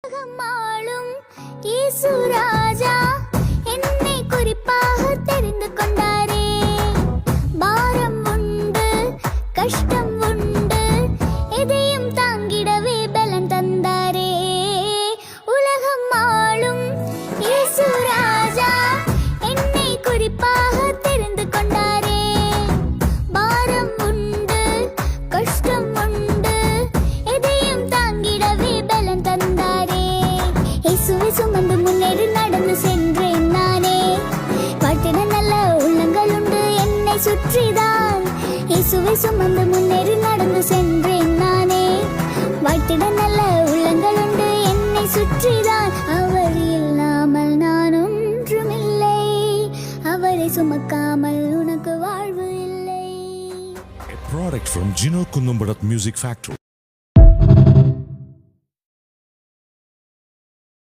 உலகமாளும் இயேசு ராஜா என்னை குறிப்பாக தெரிந்து கொண்டாரே. பாரம் உண்டு, கஷ்டம் உண்டு, எதையும் தாங்கிடவே பலன் தந்தாரே. உலகமாளும் இயேசு ராஜா என்னை குறிப்பாக தெரிந்து கொண்டாரே. பாரம் உண்டு, கஷ்டம் உண்டு, எதையும் தாங்கிடவே பலன் தந்தாரே. இயேசுவை சுமந்து முன்னேறி நடந்து சென்றேன் நானே. வாழ்த்திட நல்ல உள்ளங்கள் உண்டு என்னை சுற்றிதான். இயேசுவை சுமந்து முன்னேறி நடந்து சென்றேன் நானே. வாழ்த்திட நல்ல உள்ளங்கள் உண்டு என்னை சுற்றிதான். அவர் இல்லாமல் நான் ஒன்றுமில்லை, அவரை சுமக்காமல் உனக்கு வாழ்வு இல்லை. A product from Gino Kunumbarat Music Factory.